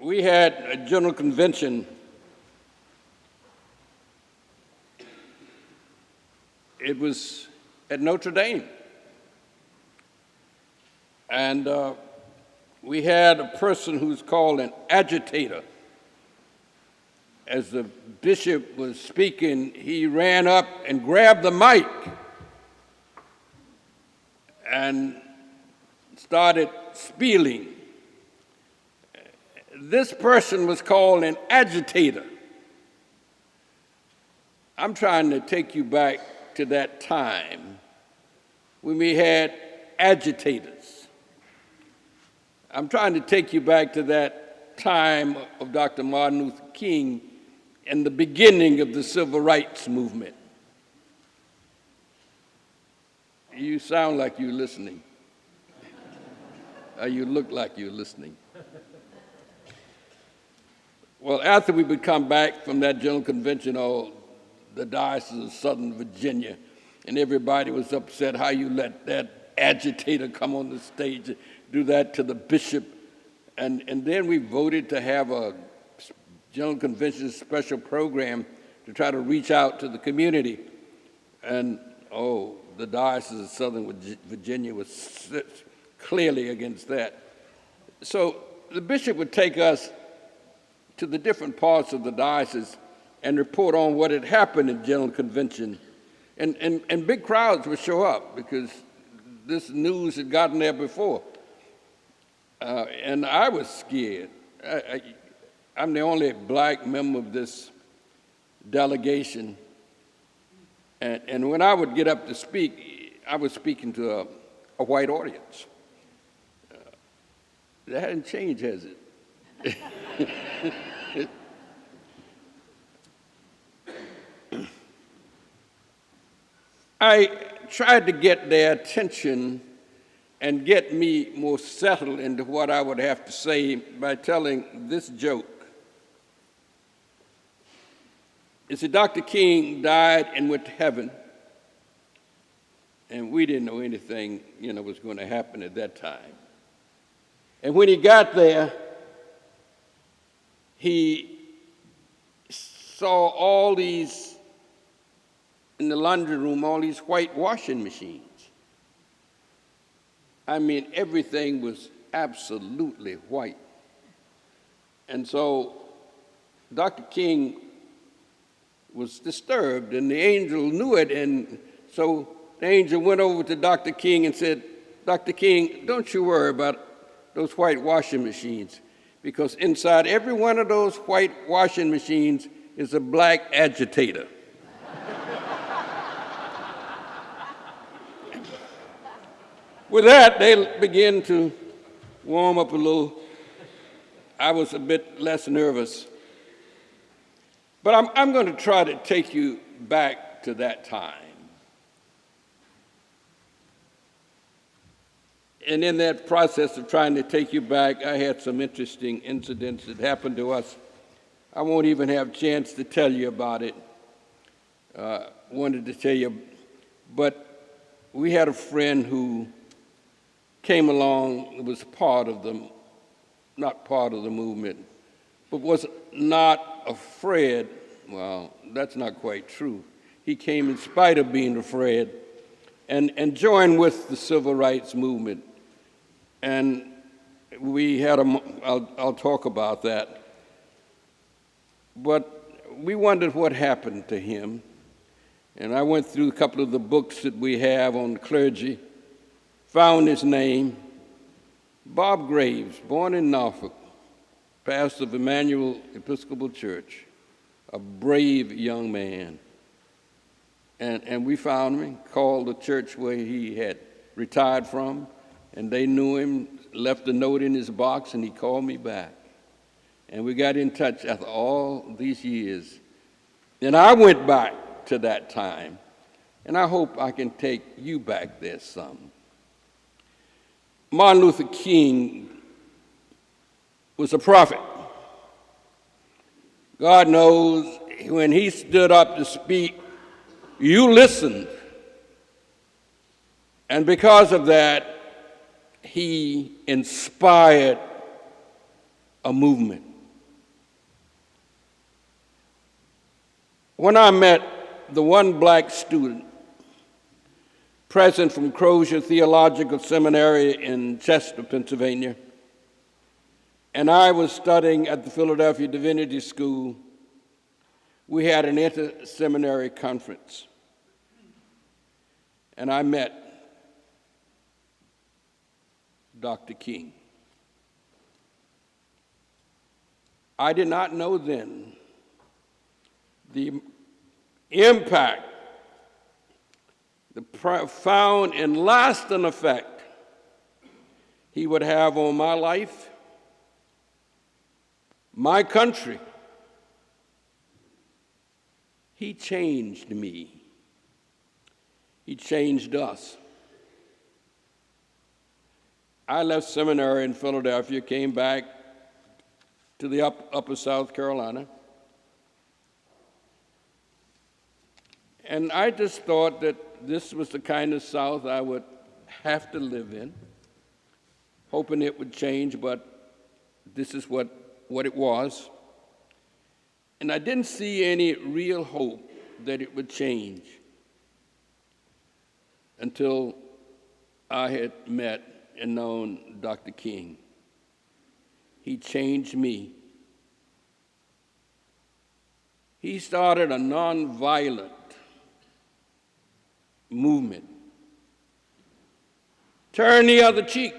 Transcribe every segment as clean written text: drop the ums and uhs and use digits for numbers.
We had a general convention. It was at Notre Dame. And we had a person who's called an agitator. As the bishop was speaking, he ran up and grabbed the mic and started spieling. This person was called an agitator. I'm trying to take you back to that time when we had agitators. I'm trying to take you back to that time of Dr. Martin Luther King and the beginning of the civil rights movement. You sound like you're listening. Or you look like you're listening. Well, after we would come back from that general convention, the Diocese of Southern Virginia, and everybody was upset how you let that agitator come on the stage and do that to the bishop. And then we voted to have a general convention special program to try to reach out to the community. And, the Diocese of Southern Virginia was clearly against that. So the bishop would take us to the different parts of the diocese and report on what had happened in general convention. And big crowds would show up because this news had gotten there before. And I was scared. I'm the only black member of this delegation. And when I would get up to speak, I was speaking to a white audience. That hasn't changed, has it? I tried to get their attention and get me more settled into what I would have to say by telling this joke. You see, Dr. King died and went to heaven, and we didn't know anything, was going to happen at that time. And when he got there, he saw all these, in the laundry room, all these white washing machines. I mean, everything was absolutely white. And so Dr. King was disturbed, and the angel knew it, and so the angel went over to Dr. King and said, Dr. King, don't you worry about those white washing machines, because inside every one of those white washing machines is a black agitator. With that, they began to warm up a little. I was a bit less nervous. But I'm going to try to take you back to that time. And in that process of trying to take you back, I had some interesting incidents that happened to us. I won't even have a chance to tell you about it. Wanted to tell you, but we had a friend who came along, was part of the, not part of the movement, but was not afraid. Well, that's not quite true. He came in spite of being afraid and joined with the civil rights movement. And we had I'll talk about that. But we wondered what happened to him. And I went through a couple of the books that we have on clergy, found his name, Bob Graves, born in Norfolk, pastor of Emmanuel Episcopal Church, a brave young man. And we found him, called the church where he had retired from, and they knew him, left a note in his box, and he called me back. And we got in touch after all these years. And I went back to that time, and I hope I can take you back there some. Martin Luther King was a prophet. God knows when he stood up to speak, you listened. And because of that, he inspired a movement. When I met the one black student present from Crozier Theological Seminary in Chester, Pennsylvania, and I was studying at the Philadelphia Divinity School, we had an inter-seminary conference, and I met Dr. King. I did not know then the impact, the profound and lasting effect he would have on my life, my country. He changed me. He changed us. I left seminary in Philadelphia, came back to the upper South Carolina, and I just thought that this was the kind of South I would have to live in, hoping it would change, but this is what it was. And I didn't see any real hope that it would change until I had met and known Dr. King. He changed me. He started a nonviolent movement. Turn the other cheek.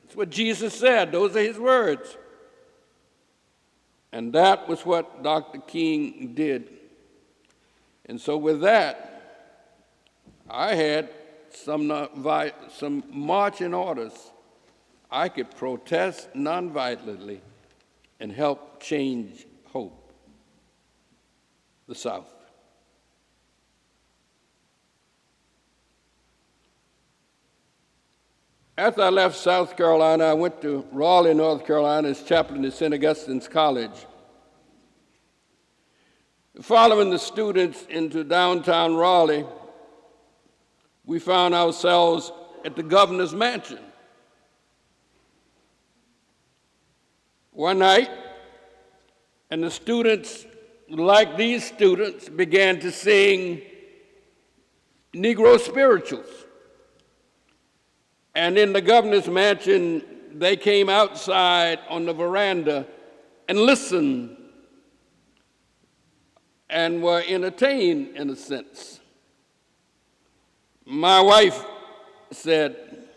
That's what Jesus said. Those are his words. And that was what Dr. King did. And so with that, I had some marching orders. I could protest nonviolently and help change hope, the South. After I left South Carolina, I went to Raleigh, North Carolina, as chaplain at St. Augustine's College. Following the students into downtown Raleigh, we found ourselves at the governor's mansion. One night, and the students, like these students, began to sing Negro spirituals. And in the governor's mansion, they came outside on the veranda and listened and were entertained in a sense. My wife said,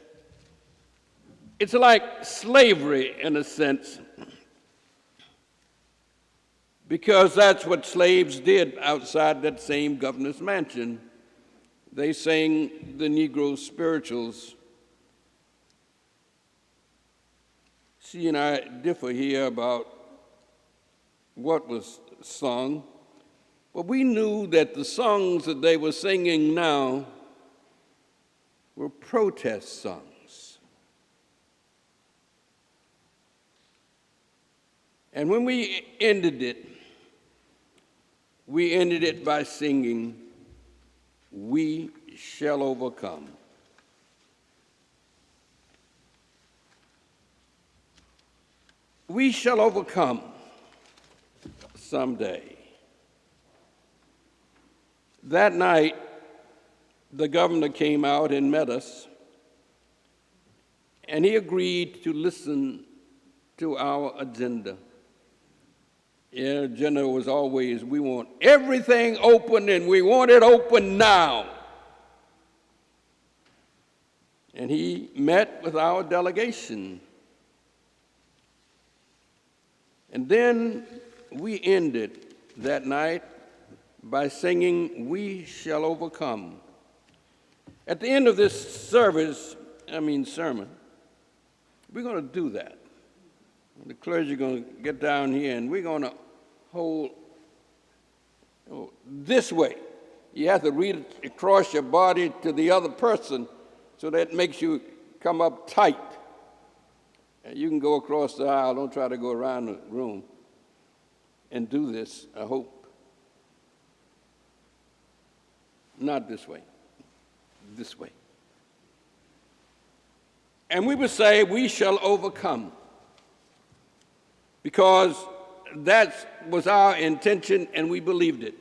it's like slavery in a sense, because that's what slaves did outside that same governor's mansion. They sang the Negro spirituals. She and I differ here about what was sung, but we knew that the songs that they were singing now were protest songs. And when we ended it by singing, "We Shall Overcome." We shall overcome someday. That night, the governor came out and met us, and he agreed to listen to our agenda. The agenda was always, we want everything open, and we want it open now. And he met with our delegation. And then we ended that night by singing, "We Shall Overcome." At the end of this sermon, we're going to do that. The clergy are going to get down here and we're going to hold this way. You have to read it across your body to the other person so that makes you come up tight. And you can go across the aisle. Don't try to go around the room and do this, I hope. Not this way. This way. And we would say, "We shall overcome," because that was our intention and we believed it.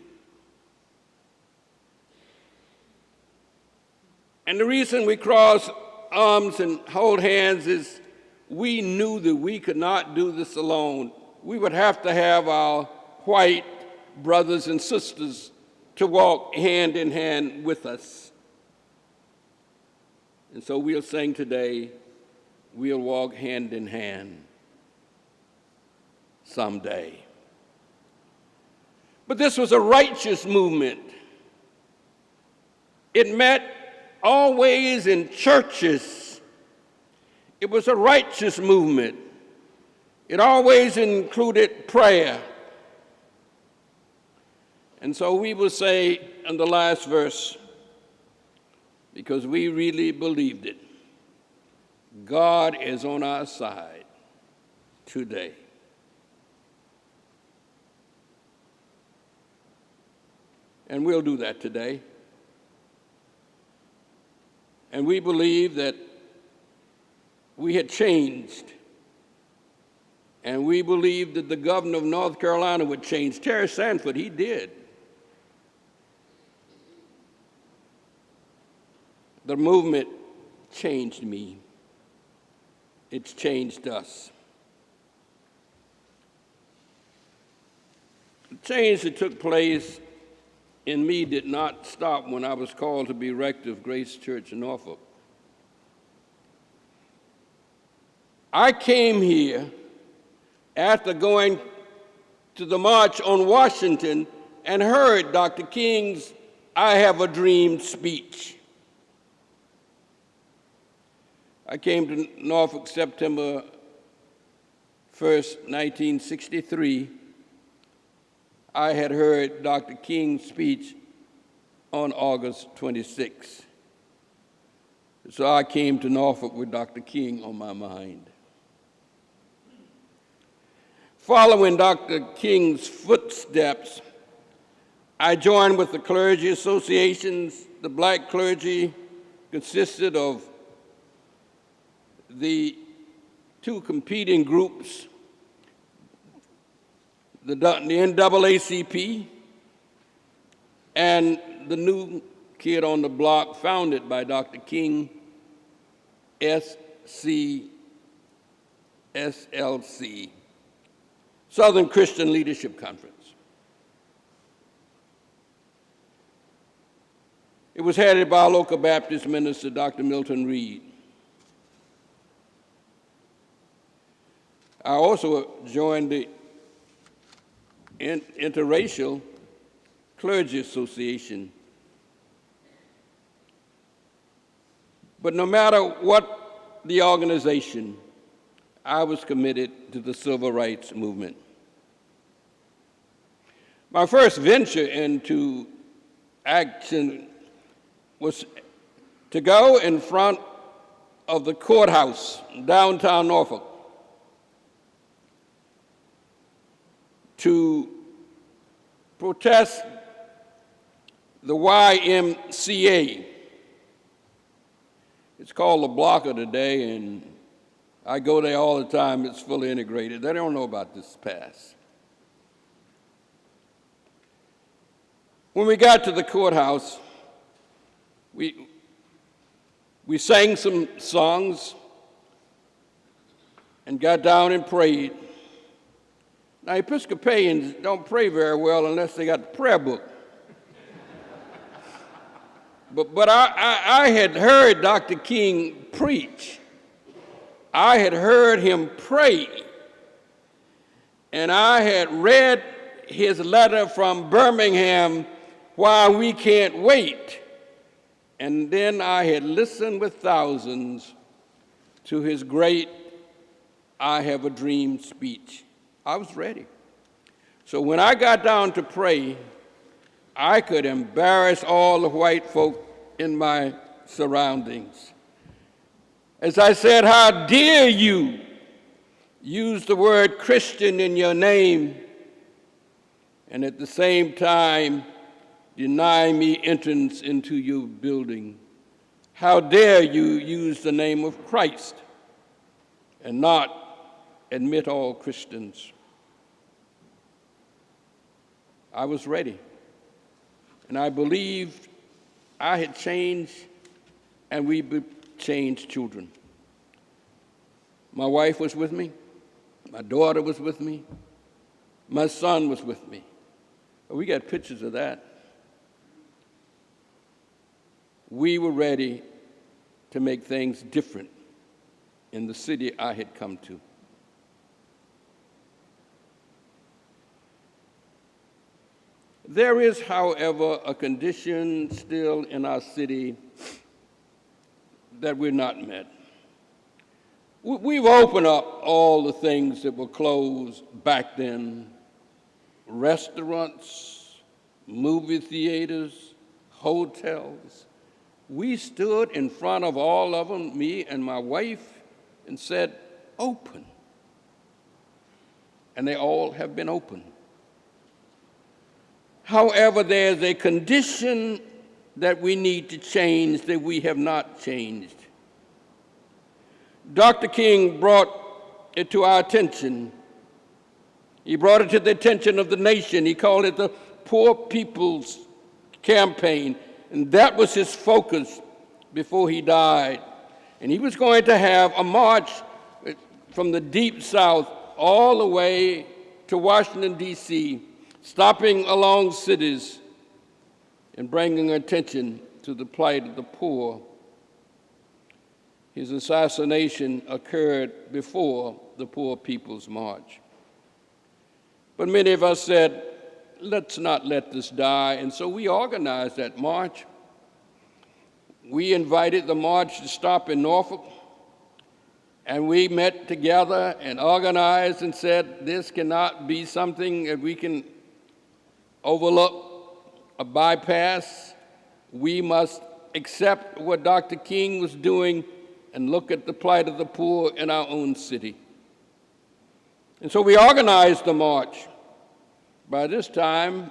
And the reason we cross arms and hold hands is we knew that we could not do this alone. We would have to have our white brothers and sisters to walk hand in hand with us. And so we'll sing today, we'll walk hand in hand someday. But this was a righteous movement. It met always in churches. It was a righteous movement. It always included prayer. And so we will say in the last verse, because we really believed it, God is on our side today. And we'll do that today. And we believe that we had changed. And we believed that the governor of North Carolina would change. Terry Sanford, he did. The movement changed me. It's changed us. The change that took place in me did not stop when I was called to be rector of Grace Church in Norfolk. I came here after going to the March on Washington and heard Dr. King's I Have a Dream speech. I came to Norfolk September 1st, 1963. I had heard Dr. King's speech on August 26. So I came to Norfolk with Dr. King on my mind. Following Dr. King's footsteps, I joined with the clergy associations. The black clergy consisted of the two competing groups, the NAACP and the new kid on the block founded by Dr. King, SCSLC, Southern Christian Leadership Conference. It was headed by our local Baptist minister, Dr. Milton Reed. I also joined the Interracial Clergy Association. But no matter what the organization, I was committed to the civil rights movement. My first venture into action was to go in front of the courthouse, downtown Norfolk, to protest the YMCA. It's called the Blocker today, and I go there all the time. It's fully integrated. They don't know about this past. When we got to the courthouse, we sang some songs and got down and prayed. Now, Episcopalians don't pray very well unless they got the prayer book. But I had heard Dr. King preach. I had heard him pray. And I had read his letter from Birmingham, Why We Can't Wait. And then I had listened with thousands to his great I Have a Dream speech. I was ready. So when I got down to pray, I could embarrass all the white folk in my surroundings. As I said, how dare you use the word Christian in your name and at the same time deny me entrance into your building? How dare you use the name of Christ and not admit all Christians? I was ready, and I believed I had changed and we changed children. My wife was with me. My daughter was with me. My son was with me. We got pictures of that. We were ready to make things different in the city I had come to. There is, however, a condition still in our city that we're not met. We've opened up all the things that were closed back then: restaurants, movie theaters, hotels. We stood in front of all of them, me and my wife, and said, open. And they all have been open. However, there's a condition that we need to change that we have not changed. Dr. King brought it to our attention. He brought it to the attention of the nation. He called it the Poor People's Campaign, and that was his focus before he died. And he was going to have a march from the Deep South all the way to Washington, D.C., stopping along cities and bringing attention to the plight of the poor. His assassination occurred before the Poor People's March. But many of us said, let's not let this die, and so we organized that march. We invited the march to stop in Norfolk, and we met together and organized and said, this cannot be something that we can overlook, a bypass. We must accept what Dr. King was doing and look at the plight of the poor in our own city. And so we organized the march. By this time,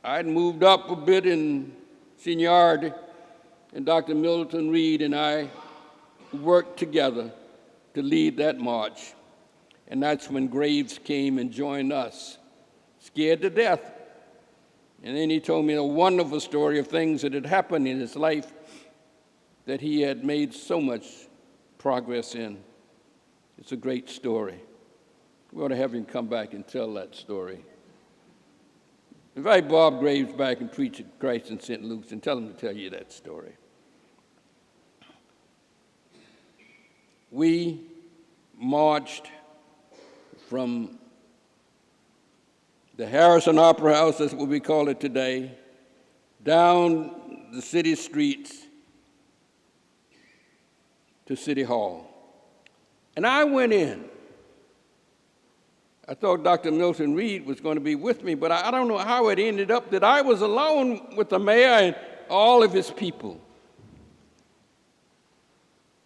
I'd moved up a bit in seniority, and Dr. Milton Reed and I worked together to lead that march. And that's when Graves came and joined us, scared to death. And then he told me a wonderful story of things that had happened in his life that he had made so much progress in. It's a great story. We ought to have him come back and tell that story. Invite Bob Graves back and preach at Christ in St. Luke's and tell him to tell you that story. We marched from the Harrison Opera House, that's what we call it today, down the city streets to City Hall. And I went in. I thought Dr. Milton Reed was going to be with me, but I don't know how it ended up that I was alone with the mayor and all of his people.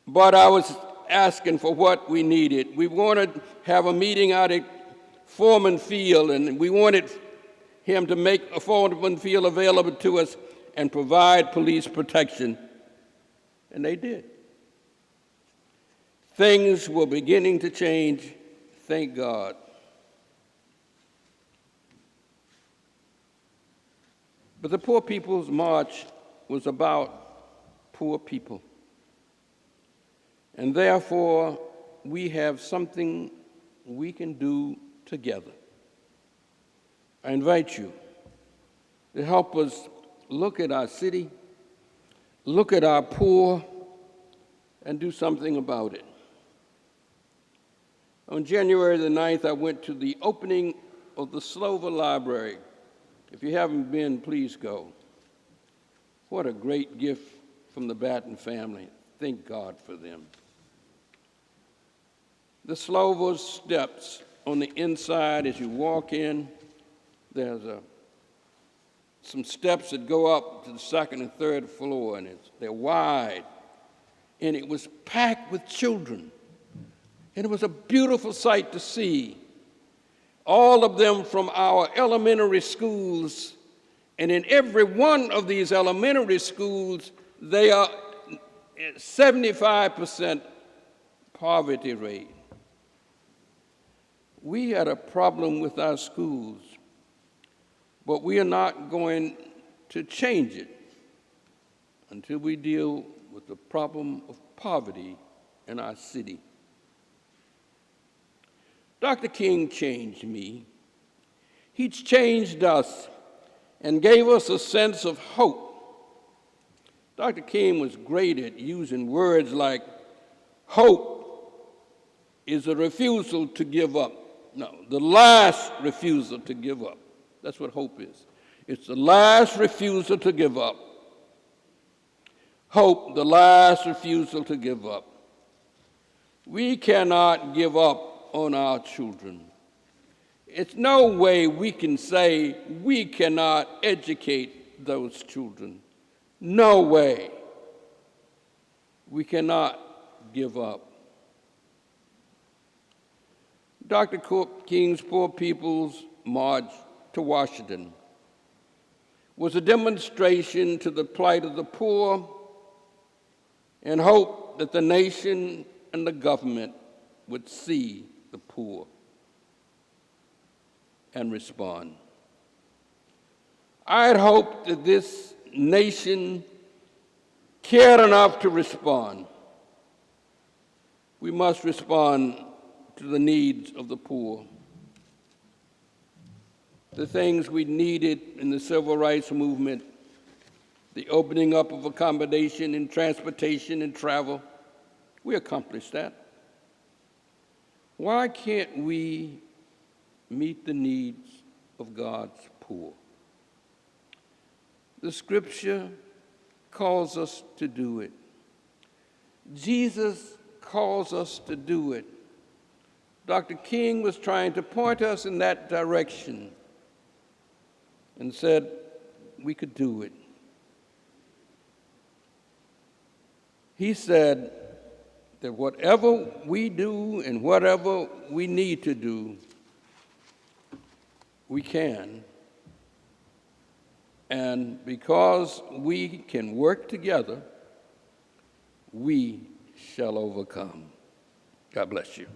But I was asking for what we needed. We wanted to have a meeting out at Foreman Field, and we wanted him to make a Foreman Field available to us and provide police protection. And they did. Things were beginning to change, thank God. But the Poor People's March was about poor people. And therefore, we have something we can do together. I invite you to help us look at our city, look at our poor, and do something about it. On January the 9th, I went to the opening of the Slover Library. If you haven't been, please go. What a great gift from the Batten family. Thank God for them. The Slover steps on the inside as you walk in, there's some steps that go up to the second and third floor, and they're wide. And it was packed with children. And it was a beautiful sight to see. All of them from our elementary schools. And in every one of these elementary schools, they are 75% poverty rate. We had a problem with our schools, but we are not going to change it until we deal with the problem of poverty in our city. Dr. King changed me. He's changed us and gave us a sense of hope. Dr. King was great at using words like hope is a refusal to give up. No, the last refusal to give up. That's what hope is. It's the last refusal to give up. Hope, the last refusal to give up. We cannot give up on our children. It's no way we can say we cannot educate those children. No way. We cannot give up. Dr. King's Poor People's March to Washington was a demonstration to the plight of the poor and hope that the nation and the government would see the poor and respond. I had hoped that this nation cared enough to respond. We must respond to the needs of the poor. The things we needed in the civil rights movement, the opening up of accommodation in transportation and travel, we accomplished that. Why can't we meet the needs of God's poor? The scripture calls us to do it. Jesus calls us to do it. Dr. King was trying to point us in that direction and said we could do it. He said that whatever we do and whatever we need to do, we can. And because we can work together, we shall overcome. God bless you.